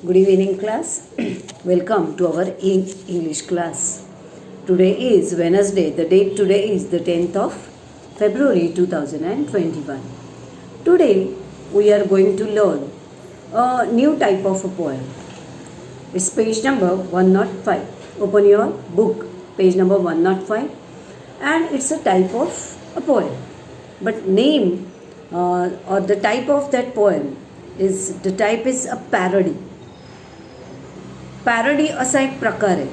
Good evening, class. Welcome to our English class. Today is Wednesday. The date today is the 10th of February 2021. Today we are going to learn a new type of a poem. It's page number 105. Open your book, page number 105, and it's a type of a poem. But name or the type of that poem is the type is a parody. Parody असा एक प्रकार आहे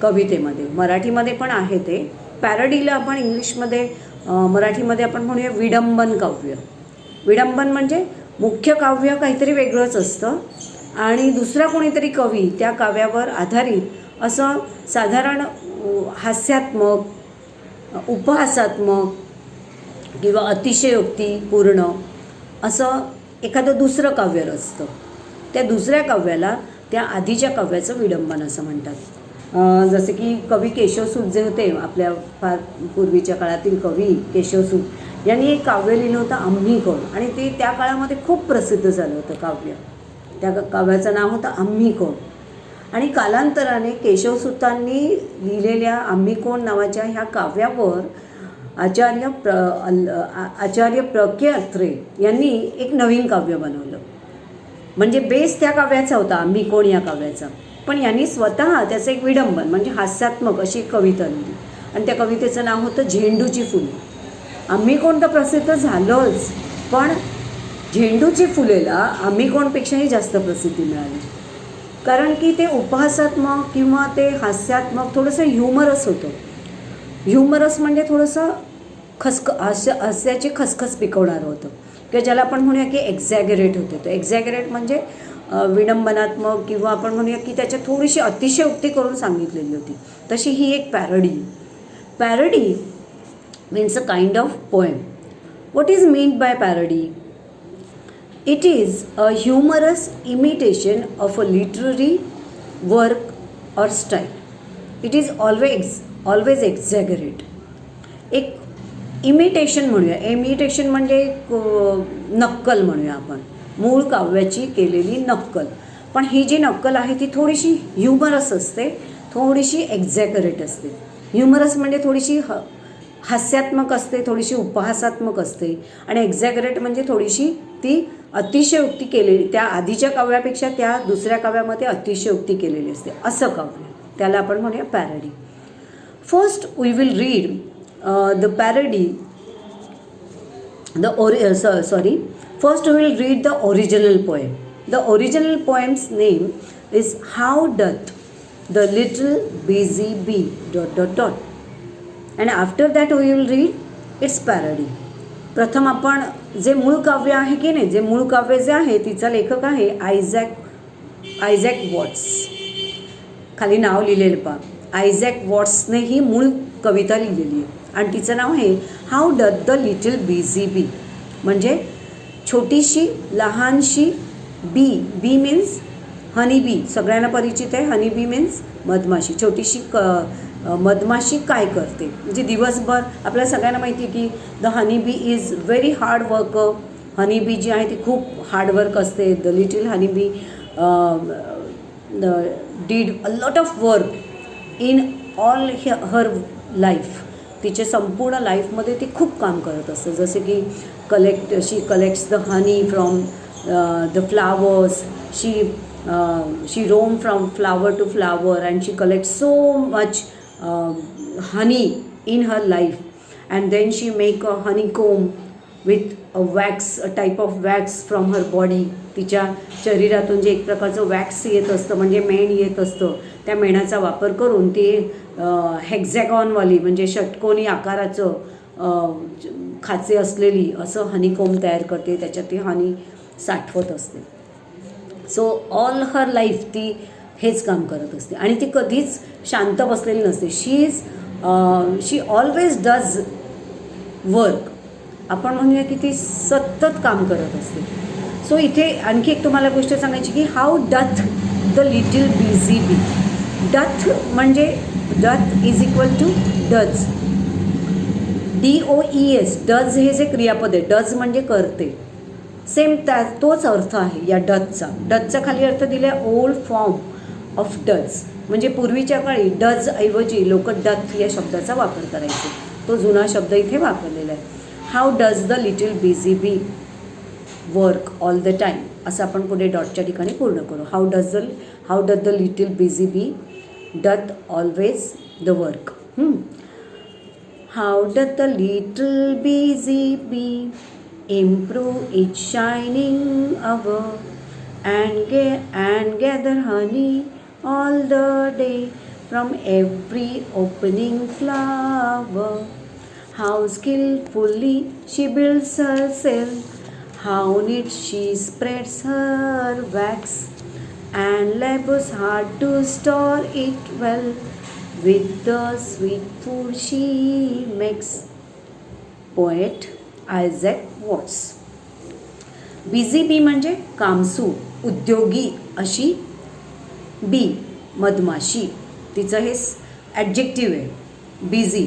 कवितेमध्ये, मराठीमध्ये पण आहे ते. पॅरडीला आपण इंग्लिशमध्ये मराठीमध्ये आपण म्हणूया विडंबन काव्य. विडंबन म्हणजे मुख्य काव्य काहीतरी वेगळंच असतं आणि दुसरा कोणीतरी कवी त्या काव्यावर आधारित असं साधारण हास्यात्मक, उपहासात्मक किंवा अतिशयोक्तीपूर्ण असं एखादं दुसरं काव्य असतं. त्या दुसऱ्या काव्याला त्या आधीच्या काव्याचं विडंबन असं म्हणतात. जसे की कवी केशवसूत जे होते, आपल्या फार पूर्वीच्या काळातील कवी केशवसूत यांनी एक काव्य लिहिलं होतं आम्ही कोण, आणि ते त्या काळामध्ये खूप प्रसिद्ध झालं होतं काव्य. त्या काव्याचं नाव होतं आम्ही कोण. आणि कालांतराने केशवसूतांनी लिहिलेल्या आम्ही कोण नावाच्या ह्या काव्यावर आचार्य प्रके अत्रे यांनी एक नवीन काव्य बनवलं. म्हणजे बेस त्या काव्याचा होता आम्ही कोण या काव्याचा, पण यांनी स्वतः त्याचं एक विडंबन म्हणजे हास्यात्मक अशी एक कविता लिहिली आणि त्या कवितेचं नाव होतं झेंडूची फुले. आम्ही कोण तर प्रसिद्ध झालंच, पण झेंडूची फुलेला आम्ही कोणपेक्षाही जास्त प्रसिद्धी मिळाली, कारण की ते उपहासात्मक किंवा ते हास्यात्मक थोडंसं ह्युमरस होतं. ह्युमरस म्हणजे थोडंसं हास्याची खसखस पिकवणारं होतं, किंवा ज्याला आपण म्हणूया की एक्झॅगरेट होते. तो एक्झॅगरेट म्हणजे विडंबनात्मक, किंवा आपण म्हणूया की त्याच्यात थोडीशी अतिशयोक्ती करून सांगितलेली होती. तशी ही एक parody. Parody means a kind of poem. What is mean by parody? It is a humorous imitation of a literary work or style. It is always exaggerate. एक इमिटेशन म्हणूया, इमिटेशन म्हणजे नक्कल म्हणूया आपण, मूळ काव्याची केलेली नक्कल. पण ही जी नक्कल आहे ती थोडीशी ह्युमरस असते, थोडीशी एक्झॅगरेट असते. ह्युमरस म्हणजे थोडीशी हास्यात्मक असते, थोडीशी उपहासात्मक असते, आणि एक्झॅगरेट म्हणजे थोडीशी ती अतिशयोक्ती केलेली, त्या आधीच्या काव्यापेक्षा त्या दुसऱ्या काव्यामध्ये अतिशयोक्ती केलेली असते असं काव्य. त्याला आपण म्हणूया parody. First we will read the parody, first we will read the original poem. The original poem's name is How Doth the Little Busy Bee ... and after that we will read its parody. प्रथम आपण जे मूळ काव्य आहे की नाही, जे मूळ काव्य जे आहे तिचा लेखक आहे आयझॅक वॉट्स. खाली नाव लिहिलेलं पहा, आयझॅक वॉट्सने ही मूळ कविता लिहिलेली आहे आणि तिचं नाव आहे how doth the little busy bee. म्हणजे छोटीशी लहानशी बी. बी मीन्स हनी बी, सगळ्यांना परिचित आहे. हनी बी मीन्स मधमाशी. छोटीशी मधमाशी काय करते, म्हणजे दिवसभर आपल्याला सगळ्यांना माहिती आहे की the honey bee is very hard worker. Honey bee जी आहे ती खूप हार्डवर्क असते. The little honey bee did a lot of work in all her life. तिचे संपूर्ण लाईफमध्ये ती खूप काम करत असते. जसे की she collects the honey from the flowers. She roam from flower to flower and she collect so much honey in her life. And then she make a honey comb with a wax, a type of wax from her body. तिच्या शरीरातून जे एक प्रकारचं wax येत असतं, म्हणजे मेण येत असतं, त्या मेणाचा वापर करून ती हेक्झॅगॉनवाली म्हणजे षटकोनी आकाराचं खाचे असलेली असं हनीकोम तयार करते. त्याच्यात ती हनी साठवत असते. सो ऑल हर लाईफ ती हेच काम करत असते आणि ती कधीच शांत बसलेली नसते. शी ऑलवेज डज वर्क. आपण म्हणूया की ती सतत काम करत असते. सो इथे आणखी एक तुम्हाला गोष्ट सांगायची की how doth the little busy bee. Doth म्हणजे doth is equal to does. DOES, does हे जे क्रियापद आहे, डज म्हणजे करते. सेम तोच अर्थ आहे या डचचा. डचचा खाली अर्थ दिला आहे ओल्ड फॉर्म ऑफ डच, म्हणजे पूर्वीच्या काळी डच ऐवजी लोक डथ या शब्दाचा वापर करायचे. तो जुना शब्द इथे वापरलेला आहे. How does the little busy bee work all the time, असं आपण पुढे डॉटच्या ठिकाणी पूर्ण करू. How does the little busy bee doth always the work. How doth the little busy bee improve each shining hour and gather honey all the day from every opening flower. How skillfully she builds herself, how neat she spreads her wax, and labors hard to store it well with the sweet food she makes. Poet Isaac Watts. Busy bee म्हणजे कामसू, उद्योगी अशी बी मधमाशी. तिचं हे adjective आहे. Busy,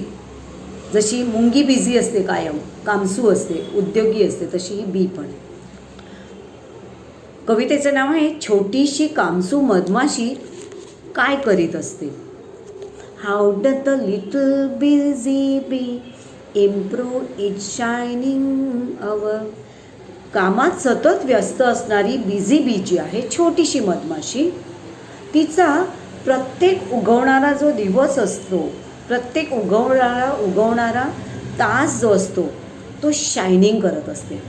जशी मुंगी बिझी असते कायम, कामसू असते, उद्योगी असते, तशी ही बी पण आहे. कवितेचं नाव आहे छोटीशी कामसू मधमाशी काय करीत असते. How doth the little busy bee improve its shining hour. कामात सतत व्यस्त असणारी बिझी बी जी आहे, छोटीशी मधमाशी, तिचा प्रत्येक उगवणारा जो दिवस असतो, प्रत्येक उगवणारा तास जो असतो तो शायनिंग करत असते.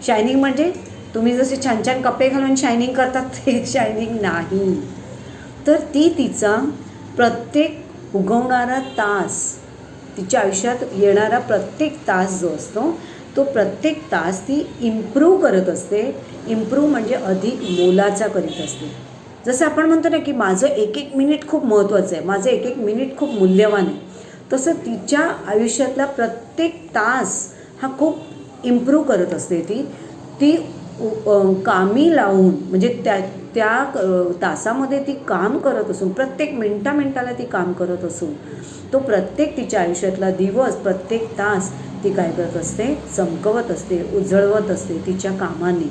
शायनिंग म्हणजे तुम्ही जसे छान छान कपडे घालून शायनिंग करतात ते शायनिंग नाही, तर ती तिचा प्रत्येक उगवणारा तास, तिच्या आयुष्यात येणारा प्रत्येक तास जो असतो तो प्रत्येक तास ती इम्प्रूव्ह करत असते. इम्प्रूव्ह म्हणजे अधिक मोलाचा करीत असते. जसं आपण म्हणतो ना की माझं एक एक मिनिट खूप महत्त्वाचं आहे, माझं एक एक मिनिट खूप मूल्यवान आहे, तसं तिच्या आयुष्यातला प्रत्येक तास हा खूप इम्प्रूव्ह करत असते. ती कामी लावून, म्हणजे त्या तासामध्ये ती काम करत असून, प्रत्येक मिनटाला ती काम करत असून, तो प्रत्येक तिच्या आयुष्यातला दिवस, प्रत्येक तास ती काय करत असते, चमकवत असते, उजळवत असते तिच्या कामाने.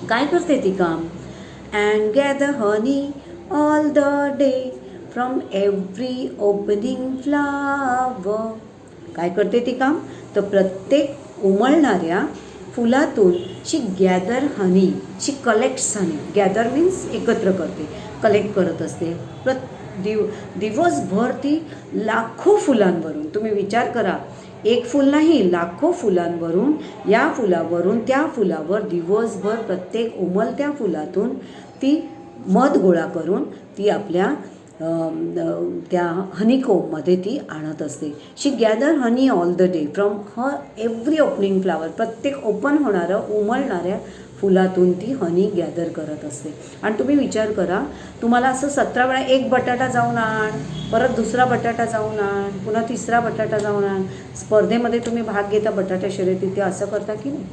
काय करते ती काम. And gather honey all the day from every opening flower. काय करते ती काम, तर प्रत्येक उमलणाऱ्या फुलातून शी गॅदर हनी, शी कलेक्ट्स हनी. गॅदर मीन्स एकत्र करते, कलेक्ट करत असते. दिवसभर ती लाखो फुलांवरून, तुम्ही विचार करा, एक फुल नाही, लाखो फुलांवरून, या फुलावरून त्या फुलावर दिवसभर प्रत्येक उमलत्या फुलातून ती मध गोळा करून ती आपल्या त्या हनीकोममध्ये ती आणत असते. She gather honey all the day from her every opening flower. प्रत्येक ओपन होणारं, उमलणाऱ्या फुलातून ती हनी गॅदर करत असते. आणि तुम्ही विचार करा, तुम्हाला असं 17 वेळा एक बटाटा जाऊन आण, परत दुसरा बटाटा जाऊन आण, पुन्हा तिसरा बटाटा जाऊन आण, स्पर्धेमध्ये तुम्ही भाग घेता बटाटा शर्यतीत, ते असं करता की नाही.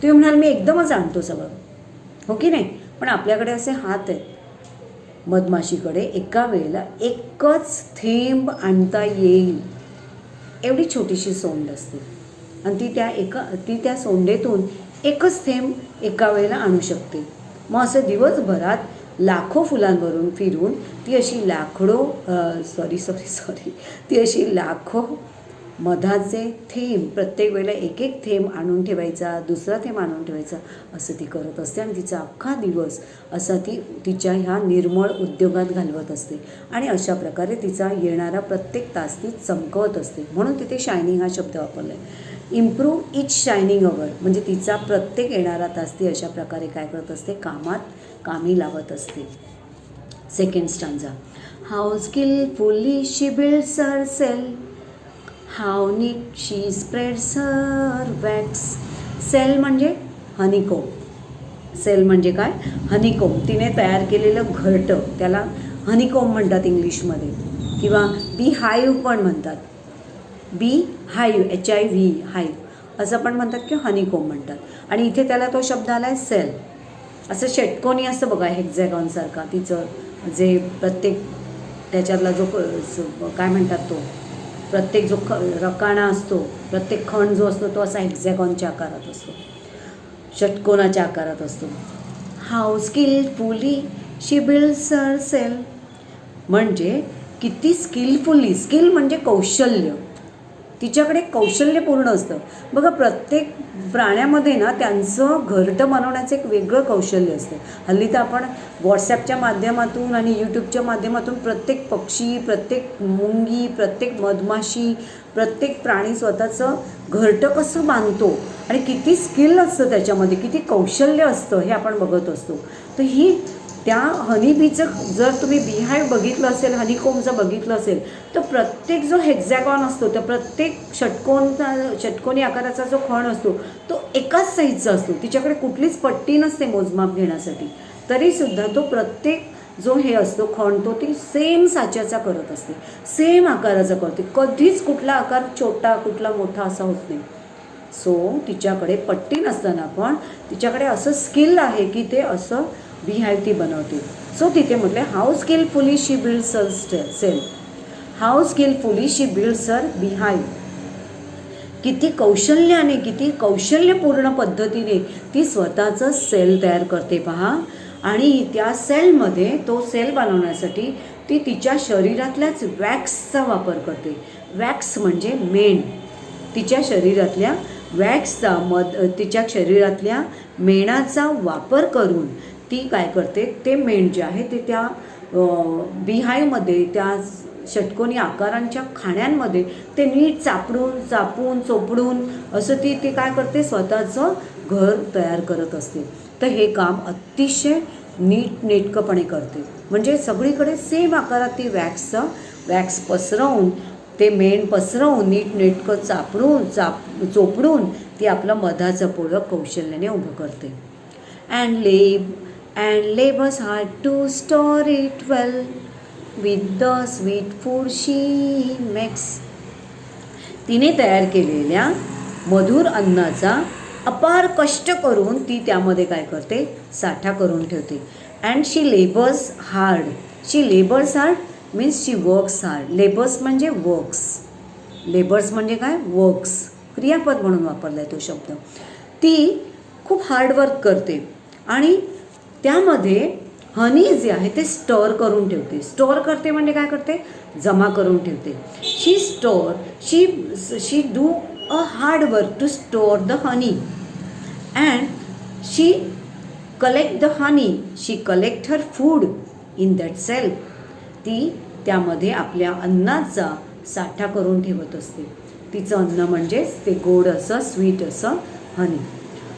तुम्ही म्हणाल मी एकदमच आणतो सगळं, हो की नाही. पण आपल्याकडे असे हात आहेत. मधमाशीकडे एका वेळेला एकच थेंब आणता येईल एवढी छोटीशी सोंड असते, आणि ती त्या सोंडेतून एकच थेंब एका वेळेला आणू शकते. मग असं दिवसभरात लाखो फुलांवरून फिरून ती अशी लाखो मधाचे थेंब, प्रत्येक वेळेला एक एक थेंब आणून ठेवायचा, दुसरा थेंब आणून ठेवायचा, असं ती करत असते. आणि तिचा अख्खा दिवस असा ती तिच्या ह्या निर्मळ उद्योगात घालवत असते. आणि अशा प्रकारे तिचा येणारा प्रत्येक तास ती चमकवत असते. म्हणून तिथे शायनिंग हा शब्द वापरला आहे. इम्प्रूव्ह इच शायनिंग अवर म्हणजे तिचा प्रत्येक येणारा तास ती अशा प्रकारे काय करत असते, कामी लावत असते. Second stanza. How skilfully she builds herself, how neat she spreads her wax. Cell म्हणजे हनीकोम. सेल म्हणजे काय, हनीकोम. तिने तयार केलेलं घरटं, त्याला हनीकोम म्हणतात इंग्लिशमध्ये, किंवा बी हाईव्ह पण म्हणतात. बी हाईव्ह, HIV हाईव्ह असं पण म्हणतात, किंवा हनीकोम म्हणतात. आणि इथे त्याला तो शब्द आला आहे सेल. असं षटकोनी असं बघा, हेक्झॅगॉनसारखा तिचं जे प्रत्येक त्याच्यातला जो काय म्हणतात, तो प्रत्येक जो रकाना असतो, प्रत्येक खण जो असतो तो असा हेक्झॅगॉनच्या आकारात असतो. षटकोनाच्या आकारात असतो. How skilfully she builds her cell, म्हणजे किती स्किलफुली, स्किल म्हणजे कौशल्य, तिच्याकडे कौशल्यपूर्ण असतं. बघा प्रत्येक प्राण्यामध्ये ना त्यांचं घरटं बनवण्याचं एक वेगळं कौशल्य असतं. हल्ली तर आपण व्हॉट्सॲपच्या माध्यमातून आणि यूट्यूबच्या माध्यमातून प्रत्येक पक्षी, प्रत्येक मुंगी, प्रत्येक मधमाशी, प्रत्येक प्राणी स्वतःचं घरटं कसं बांधतो आणि किती स्किल असतं त्याच्यामध्ये, किती कौशल्य असतं हे आपण बघत असतो. तर ही त्या हनीबीचं जर तुम्ही बिहाईव बघितलं असेल, हनीकोमचं बघितलं असेल, तर प्रत्येक जो हेक्झॅगॉन असतो, तर प्रत्येक षटकोनी आकाराचा जो खण असतो तो एकाच साईजचा असतो. तिच्याकडे कुठलीच पट्टी नसते मोजमाप घेण्यासाठी. तरीसुद्धा तो प्रत्येक जो हे असतो खण तो ती सेम साच्याचा करत असते, सेम आकाराचा करते. कधीच कुठला आकार छोटा कुठला मोठा असा होत नाही. सो तिच्याकडे पट्टी नसताना पण तिच्याकडे असं स्किल आहे की ते असं बिहाईव ती बनवते. सो तिथे म्हटले how skilfully she builds her cell, how skilfully she builds her beehive, किती कौशल्याने, किती कौशल्यपूर्ण पद्धतीने ती स्वतःचं सेल तयार करते पहा. आणि त्या सेलमध्ये तो सेल बनवण्यासाठी ती तिच्या शरीरातल्याच वॅक्सचा वापर करते. वॅक्स म्हणजे मेण, तिच्या शरीरातल्या वॅक्सचा तिच्या शरीरातल्या मेणाचा वापर करून ती काय करते, ते मेण जे आहे ते त्या बिहाईवमध्ये, त्या षटकोनी आकारांच्या खाण्यांमध्ये ते नीट चापून चोपडून असं ती काय करते, स्वतःचं घर तयार करत असते. तर हे काम अतिशय नीटनेटकंपणे करते. म्हणजे सगळीकडे सेम आकारात ती वॅक्स पसरवून, ते मेण पसरवून नीटनेटकं चोपडून ती आपलं मधाचं पोळं कौशल्याने उभं करते. And labors hard to store it well with the sweet food she makes. तिने तयार केलेल्या मधुर अन्नाचा अपार कष्ट करून ती त्यामध्ये काय करते, साठा करून ठेवते. And she labours hard, she labours hard means she works hard. Labours म्हणजे वर्क्स, लेबर्स म्हणजे काय, वर्क्स, क्रियापद म्हणून वापरला आहे तो शब्द. ती खूप हार्डवर्क करते आणि त्यामध्ये हनी जे आहे ते स्टोअर करून ठेवते. स्टोअर करते म्हणजे काय करते, जमा करून ठेवते. She do a hard work to store the honey and she collect the honey, she collect her food in that cell. ती त्यामध्ये आपल्या अन्नाचा साठा करून ठेवत असते. तिचं अन्न म्हणजेच ते गोड असं स्वीट असं हनी.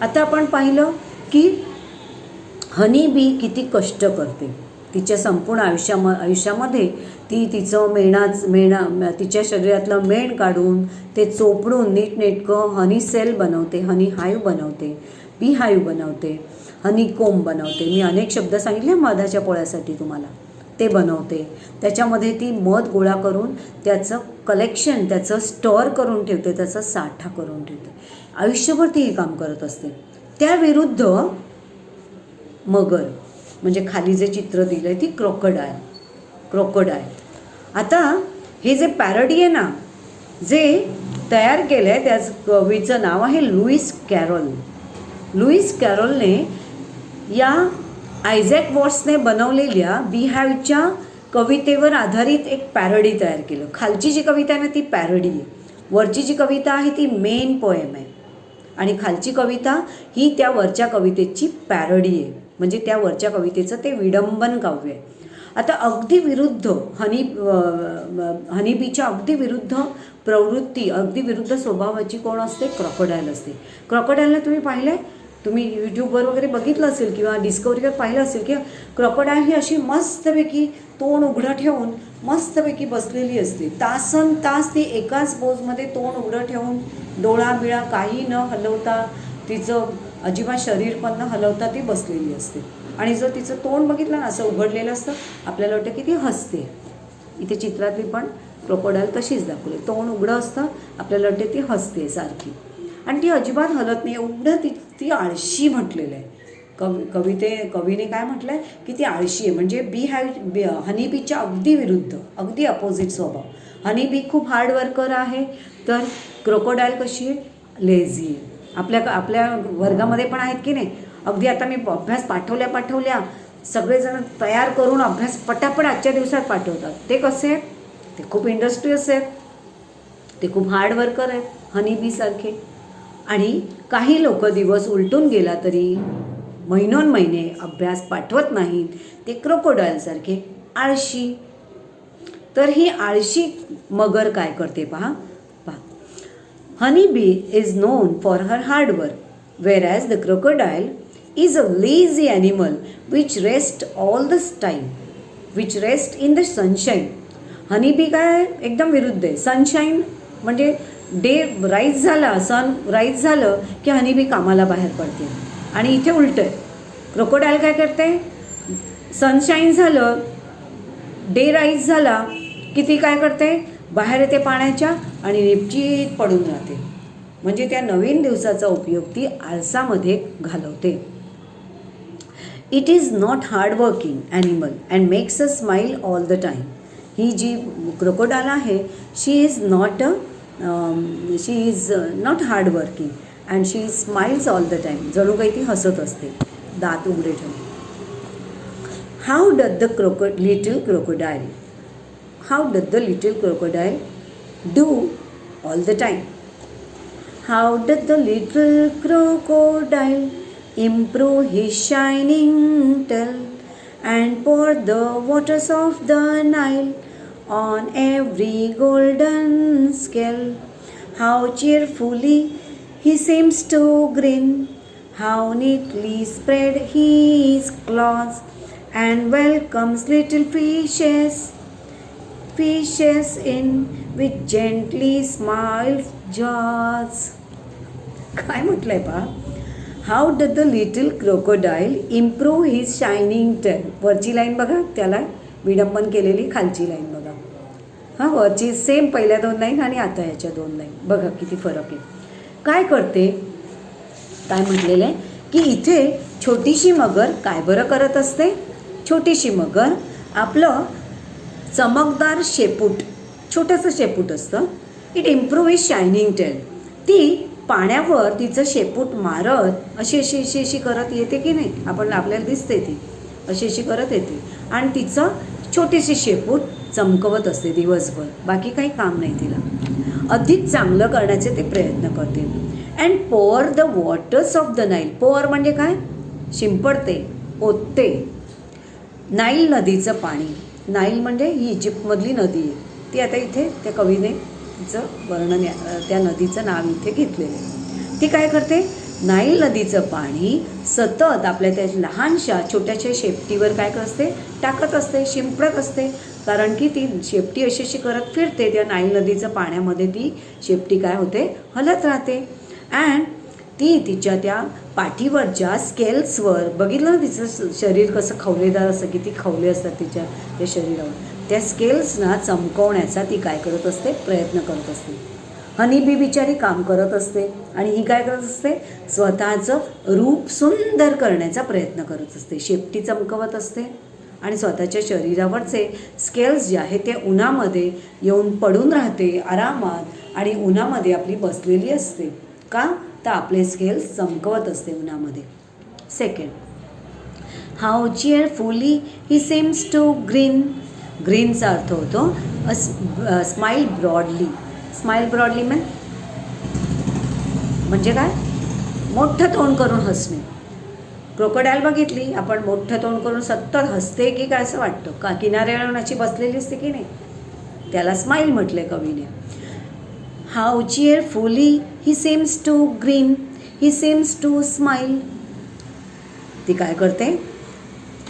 आता आपण पाहिलं की हनी बी किती कष्ट करते. तिच्या संपूर्ण आयुष्यामध्ये ती तिचं तिच्या शरीरातलं मेण काढून ते चोपडून नीटनेटकं हनी सेल बनवते, हनी हाईव बनवते, बी हाईव बनवते, हनी कोंब बनवते. मी अनेक शब्द सांगितले मधाच्या पोळ्यासाठी तुम्हाला, ते बनवते. त्याच्यामध्ये ती मध गोळा करून त्याचं कलेक्शन, त्याचं स्टोअर करून ठेवते, त्याचा साठा करून ठेवते. आयुष्यभर ती हे काम करत असते. त्याविरुद्ध मगर, म्हणजे खाली जे चित्र दिलं आहे ती क्रोकोडायल. आता हे जे पॅरडी आहे ना, जे तयार केलं आहे त्याच कवीचं नाव आहे लुईस कॅरॉल. लुईस कॅरॉलने या आयझॅक वॉट्सने बनवलेल्या बिहाईवच्या कवितेवर आधारित एक पॅरडी तयार केलं. खालची जी कविता आहे ना ती पॅरडी आहे, वरची जी कविता आहे ती मेन पोएम आहे आणि खालची कविता ही त्या वरच्या कवितेची पॅरडी आहे. म्हणजे त्या वरच्या कवितेचं ते विडंबन काव्य आहे. आता अगदी विरुद्ध हनीबीच्या अगदी विरुद्ध प्रवृत्ती, अगदी विरुद्ध स्वभावाची कोण असते, क्रोकोडाईल असते. क्रोकोडाईलला तुम्ही पाहिलं आहे, तुम्ही यूट्यूबवर वगैरे बघितलं असेल किंवा डिस्कवरीवर पाहिलं असेल की क्रोकोडाईल ही अशी मस्तपैकी तोंड उघडं ठेवून मस्तपैकी बसलेली असते. तासन तास ती एकाच पोजमध्ये तोंड उघडं ठेवून डोळा बिळा काही न हलवता, तिचं अजिबात शरीर पण न हलवता ती बसलेली असते. आणि जर तिचं तोंड बघितलं ना असं उघडलेलं असतं, आपल्याला वाटतं की ती हसते. इथे चित्रातली पण क्रोकोडाईल तशीच दाखवली, तोंड उघडं असतं, आपल्याला वाटते ती हसते सारखी आणि ती अजिबात हलत नाही. एवढं ती आळशी म्हटलेलं आहे. कवीने काय म्हटलं आहे की ती आळशी आहे. म्हणजे हनीबीच्या अगदी विरुद्ध, अगदी अपोजिट स्वभाव. हनीबी खूप हार्ड वर्कर आहे, तर क्रोकोडाईल कशी आहे, लेझी आहे. आपल्या वर्गामध्ये पण आहेत की नाही. अगदी आता मी अभ्यास पाठवल्या सगळेजण तयार करून अभ्यास पटापट आजच्या दिवसात पाठवतात. ते कसे आहेत? ते खूप इंडस्ट्रियस आहेत, ते खूप हार्ड वर्कर आहेत, हनीबी सारखे. आणि काही लोक दिवस उलटून गेला तरी महिनोन्महिने अभ्यास पाठवत नाहीत, ते क्रोकोडाईल सारखे आळशी. तर ही आळशी मगर काय करते पहा. Honeybee is known for her hard work, whereas the crocodile is a lazy animal which rests all the time, which rests in the sunshine. Honeybee काय एकदम विरुद्ध आहे. सनशाईन म्हणजे डे राईज झाला, सन राईज झालं की हनीबी कामाला बाहेर पडते. आणि इथे उलटं आहे. क्रोकोडाईल काय करते? सनशाईन झालं, डे राईज झाला की ती काय करते? बाहेर येते पाण्याच्या आणि निपचित पडून राहते. म्हणजे त्या नवीन दिवसाचा उपयोग ती आळसामध्ये घालवते. It is not hard working animal and makes a smile all the time. ही जी क्रोकोडाईल आहे, she is not hard working and she smiles all the time. जणू काही ती हसत असते, दात उघडे ठेवून. How does the little crocodile How does the little crocodile do all the time? How does the little crocodile improve his shining tail and pour the waters of the Nile on every golden scale? How cheerfully he seems to grin, how neatly spread his claws and welcomes little fishes in with gently smile jaws. काय म्हटलंय पहा. How does the little crocodile improve his shining tail. वरची line बघा, त्याला विडंबन केलेली खालची line बघा. हां, वरची सेम पहिल्या 2 लाईन आणि आता ह्याच्या 2 लाईन बघा किती फरक आहे. काय करते? काय म्हटलेलं आहे की इथे छोटीशी मगर काय बरं करत असते? छोटीशी मगर आपलं चमकदार शेपूट, छोटंसं शेपूट असतं. It improve is shining tail. ती पाण्यावर तिचं शेपूट मारत अशी करत येते की नाही, आपल्याला दिसते ती अशी करत येते आणि तिचं छोटीशी शेपूट चमकवत असते दिवसभर. बाकी काही काम नाही तिला. अधिक चांगलं करण्याचे ते प्रयत्न करते. And pour the waters of the Nile. Pour म्हणजे काय? शिंपडते, ओतते. नाईल नदीचं पाणी. नाईल म्हणजे ही इजिप्तमधली नदी आहे. ती आता इथे त्या कवीने तिचं वर्णन, त्या नदीचं नाव इथे घेतलेलं आहे. ती काय करते? नाईल नदीचं पाणी सतत आपल्या त्या लहानशा छोट्याशा शेपटीवर काय करते? टाकत असते, शिंपडत असते. कारण की ती शेपटी अशी करत फिरते. त्या नाईल नदीचं पाण्यामध्ये ती शेपटी काय होते? हलत राहते. अँड ती तिच्या त्या पाठीवरच्या स्केल्सवर, बघितलं ना तिचं शरीर कसं खवलेदार असतं, किती खवले असतात तिच्या त्या शरीरावर. त्या स्केल्सना चमकवण्याचा ती काय करत असते? प्रयत्न करत असते. हनीबी बिचारी काम करत असते आणि ही काय करत असते? स्वतःचं रूप सुंदर करण्याचा प्रयत्न करत असते. शेपटी चमकवत असते आणि स्वतःच्या शरीरावरचे स्केल्स जे आहे ते उन्हामध्ये येऊन पडून राहते आरामात आणि उन्हामध्ये आपली बसलेली असते. का? तर आपले स्केल्स चमकवत असते उन्हामध्ये. सेकंड, हाऊ चिअरफुली ही सेम्स टू ग्रीन. ग्रीनचा अर्थ होतो स्माईल ब्रॉडली. स्माईल ब्रॉडली म्हणजे काय? मोठं तोंड करून हसणे. क्रोकोडाईल बघितली आपण, मोठं तोंड करून सतत हसते की काय असं वाटतं का? किनाऱ्यावर अशी बसलेली असते की नाही, त्याला स्माईल म्हटले कवीने. हाऊ चिअरफुली ही सेम्स टू ग्रीन, ही सेम्स टू स्माईल. ती काय करते?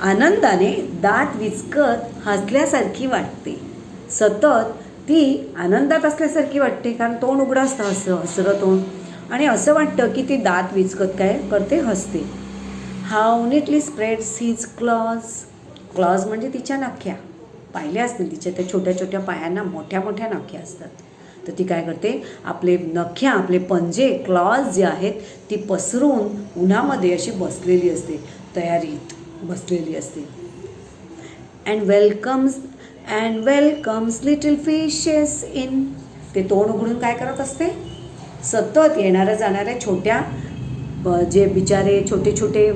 आनंदाने दात विचकत हसल्यासारखी वाटते. सतत ती आनंदात असल्यासारखी वाटते, कारण तोंड उघडं असतं, हसरं तोंड, आणि असं वाटतं की ती दात विचकत काय करते? हसते. How neatly spreads his clause. Clause म्हणजे तिच्या नख्या. पाहिल्या असतील तिच्या त्या छोट्या छोट्या पायांना मोठ्या मोठ्या नख्या असतात. तर ती काय करते? आपले नख्या, आपले पंजे, क्लॉज जे आहेत ती पसरून उन्हामध्ये अशी बसलेली असते, तयारीत बसलेली असते. And welcomes little fishes in. ते तोंड उघडून काय करत असते? सतत येणाऱ्या जाणाऱ्या छोट्या जे बिचारे छोटे छोटे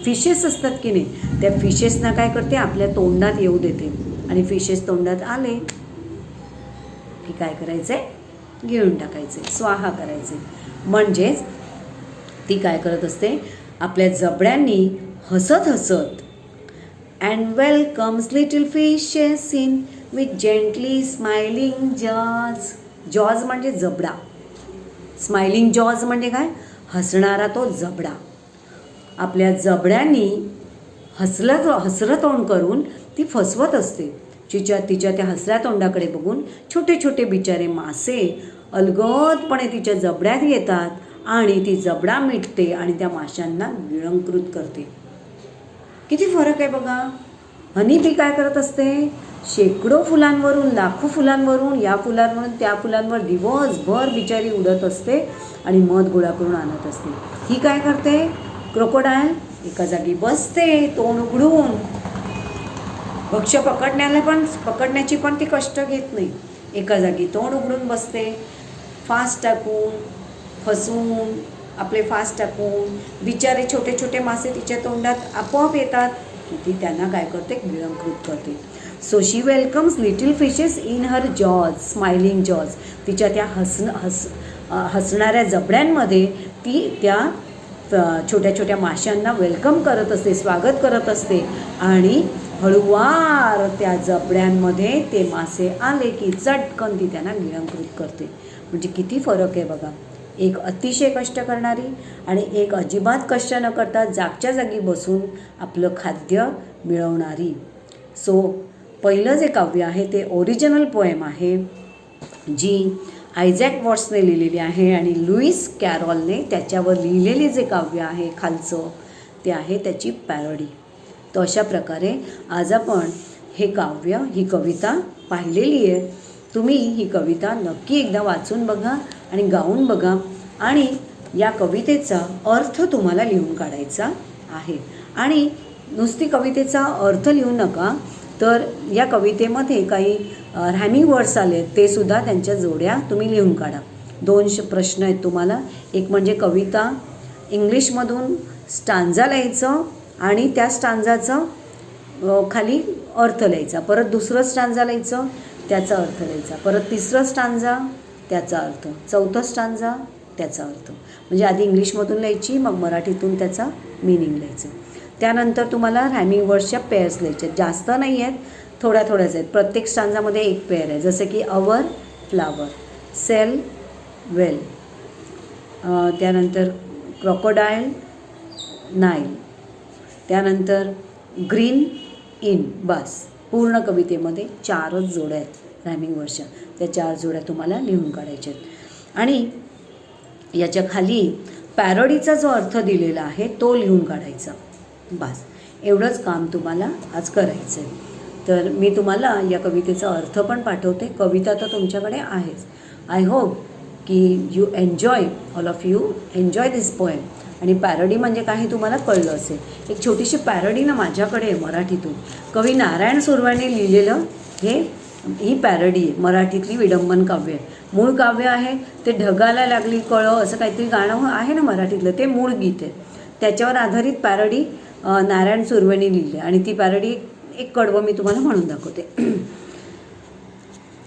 फिशेस असतात की नाही, त्या फिशेसना काय करते, आपल्या तोंडात येऊ देते. आणि फिशेस तोंडात आले की काय करायचं आहे, गिळून टाकायचे, स्वाहा करायचे. म्हणजेच ती काय करत असते, आपल्या जबड्यांनी हसत हसत and welcomes little fishes in with gently smiling jaws. Jaws म्हणजे जबडा, स्माइलिंग जॉज म्हणजे काय, हसणारा तो जबडा. आपल्या जबड्यांनी हसरं तोंड करून ती फसवत असते. तिच्या त्या हसऱ्या तोंडाकडे बघून छोटे छोटे बिचारे मासे अलगदपणे तिच्या जबड्यात येतात आणि ती जबडा मिटते आणि त्या माशांना गिळंकृत करते. किती फरक आहे बघा. हनी बी काय करत असते, शेकडो फुलांवरून, लाखो फुलांवरून, या फुलांवरून त्या फुलांवर दिवसभर बिचारी उडत असते आणि मध गोळा करून आणत असते. ही काय करते, क्रोकोडाईल एका जागी बसते तोंड उघडून. भक्ष्य पकडण्याची पण ती कष्ट घेत नाही. एका जागी तोंड उघडून बसते, फास्ट टाकून फसवून आपले फास्ट टाकून बिचारे छोटे छोटे मासे तिच्या तोंडात आपोआप येतात. ती त्यांना काय करते, गिळंकृत करते. So she welcomes little fishes in her jaws, smiling jaws. तिच्या त्या हसणाऱ्या जबड्यांमध्ये ती त्या छोट्या छोट्या माशांना वेलकम करत असते, स्वागत करत असते. आणि हळूवार त्या जबड्यांमध्ये ते मासे आले की चटकन ती त्यांना गिळंकृत करते. म्हणजे किती फरक आहे बघा. एक अतिशय कष्ट करणारी आणि एक अजिबात कष्ट न करता जागच्या जागी बसून आपलं खाद्य मिळवणारी. सो पहिलं जे काव्य आहे ते ओरिजिनल पोएम आहे, जी आयझॅक वॉट्सने लिहिलेली आहे आणि लुईस कॅरॉलने त्याच्यावर लिहिलेले जे काव्य आहे खालचं ते आहे त्याची पॅरोडी. तर अशा प्रकारे आज आपण हे काव्य, ही कविता पाहिलेली आहे. तुम्ही ही कविता नक्की एकदा वाचून बघा आणि गाऊन बघा आणि या कवितेचा अर्थ तुम्हाला लिहून काढायचा आहे. आणि नुसती कवितेचा अर्थ लिहू नका, तर या कवितेमध्ये काही रॅमिंग वर्ड्स आले ते सुद्धा त्यांच्या जोड्या तुम्ही लिहून काढा. 2 प्रश्न आहेत तुम्हाला. एक म्हणजे कविता इंग्लिशमधून स्टांजा लिहायचं आणि त्या स्टांजाचं खाली अर्थ लिहायचा. परत दुसरं स्टांजा लिहायचं, त्याचा अर्थ लिहायचा. परत तिसरं स्टांजा, त्याचा अर्थ. चौथं स्टांजा, त्याचा अर्थ. म्हणजे आधी इंग्लिशमधून लिहायची, मग मराठीतून त्याचा मीनिंग लिहायचं. त्यानंतर तुम्हाला रॅमिंग वर्ड्सच्या पेअर्स लिहायच्या. जास्त नाही आहेत, थोड्याच आहेत. प्रत्येक स्टांजामध्ये एक पेअर आहे. जसं की अवर फ्लावर, सेल वेल, त्यानंतर क्रोकोडाईल नाईल, त्यानंतर ग्रीन इन. बस पूर्ण कवितेमध्ये 4च जोड्या आहेत रॅमिंग वर्डच्या. त्या 4 जोड्या तुम्हाला लिहून काढायच्या आहेत. आणि याच्या खाली पॅरोडीचा जो अर्थ दिलेला आहे तो लिहून काढायचा. बस एवढंच काम तुम्हाला आज करायचं आहे. तर मी तुम्हाला या कवितेचा अर्थ पण पाठवते. कविता तर तुमच्याकडे आहेच. आय होप की you enjoy, all of you enjoy this poem. आणि पॅरोडी म्हणजे काय हे तुम्हाला कळलं असेल. एक छोटीशी पॅरोडी ना माझ्याकडे आहे मराठीतून. कवी नारायण सुर्व्याने लिहिलेलं ही पॅरोडी आहे. मराठीतली विडंबन काव्य आहे. मूळ काव्य आहे ते ढगाला लागली कळं असं काहीतरी गाणं आहे ना मराठीतलं, ते मूळ गीत आहे. त्याच्यावर आधारित पॅरोडी नारायण सुर्व्याने लिहिली आहे. आणि ती पॅरोडी एक कडवं मी तुम्हाला म्हणून दाखवते.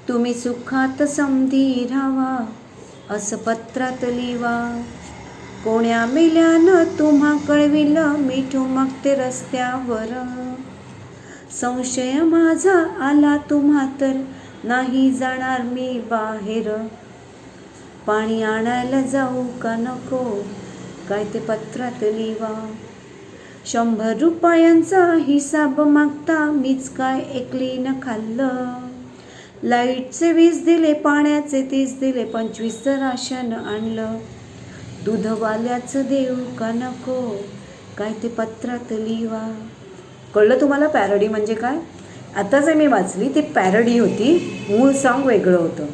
तुम्ही सुखात समधी राहावा असं पत्रात लिवा, कोण्या मेल्यानं तुम्हा कळविलं मिठू मग ते रस्त्यावर. संशय माझा आला तुम्हा तर नाही जाणार मी बाहेर, पाणी आणायला जाऊ का नको काय ते पत्रात लिवा. 100 रुपयांचा हिसाब मागता मीच काय एकली न खाल्लं, लाईटचे 20 दिले, पाण्याचे 30 दिले, 25चं राशन आणलं. दूधवाल्याचं देऊ का नको काय ते पत्रात लिवा. कळलं तुम्हाला पॅरोडी म्हणजे काय? आता जे मी वाचली ती पॅरोडी होती, मूळ सॉन्ग वेगळं होतं.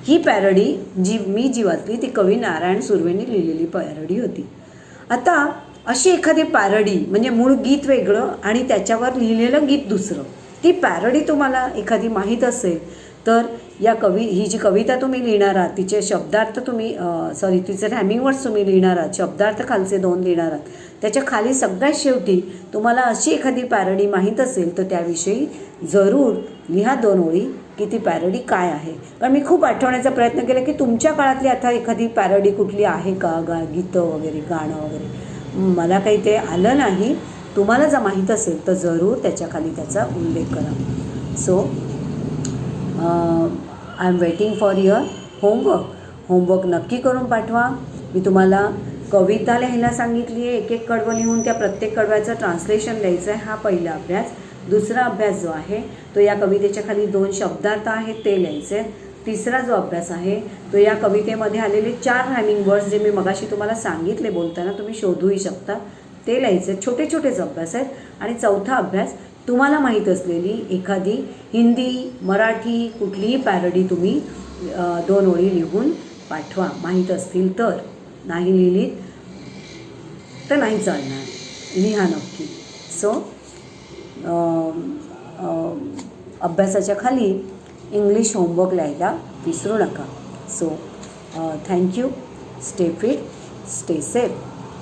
ही पॅरोडी जी वाचली ती कवी नारायण सुर्वेने लिहिलेली पॅरोडी होती. आता अशी एखादी पॅरोडी म्हणजे मूळ गीत वेगळं आणि त्याच्यावर लिहिलेलं गीत दुसरं, ती पॅरडी तुम्हाला एखादी माहीत असेल तर ही जी कविता तुम्ही लिहिणार आहात तिचे शब्दार्थ तुम्ही तिचे रॅमिंग वर्ड्स तुम्ही लिहिणार आहात, शब्दार्थ खालचे 2 लिहिणार आहात, त्याच्या खाली सगळ्यात शेवटी तुम्हाला अशी एखादी पॅरडी माहीत असेल तर त्याविषयी जरूर लिहा 2 ओळी की ती पॅरडी काय आहे. कारण मी खूप आठवण्याचा प्रयत्न केला की तुमच्या काळातली आता एखादी पॅरडी कुठली आहे का, गीतं वगैरे, गाणं वगैरे. मला काही ते आलं नाही. तुम्हाला जर माहीत असेल तर जरूर त्याच्या खाली त्याचा उल्लेख करा. So I am waiting for your homework नक्की करून पाठवा. मी तुम्हाला कविता लिहायला सांगितली आहे, एक कडवं लिहून त्या प्रत्येक कडव्याचं ट्रान्सलेशन लिहायचं आहे. हा पहिला अभ्यास. दुसरा अभ्यास जो आहे तो या कवितेच्या खाली 2 शब्दार्थ आहेत ते लिहायचे. तिसरा जो अभ्यास आहे तो या कवितेमध्ये आलेले 4 रॅमिंग वर्ड्स जे मी मगाशी तुम्हाला सांगितले बोलताना तुम्ही शोधूही शकता ते लिहायचे. छोटे छोटेच अभ्यास आहेत. आणि चौथा अभ्यास तुम्हाला माहीत असलेली एखादी हिंदी, मराठी कुठलीही पॅरडी तुम्ही 2 ओळी लिहून पाठवा माहीत असतील तर. नाही लिहिलीत तर नाही चालणार, लिहा नक्की. सो अभ्यासाच्या खाली इंग्लिश होमवर्क लिहायला विसरू नका. So thank you. Stay fit, stay safe.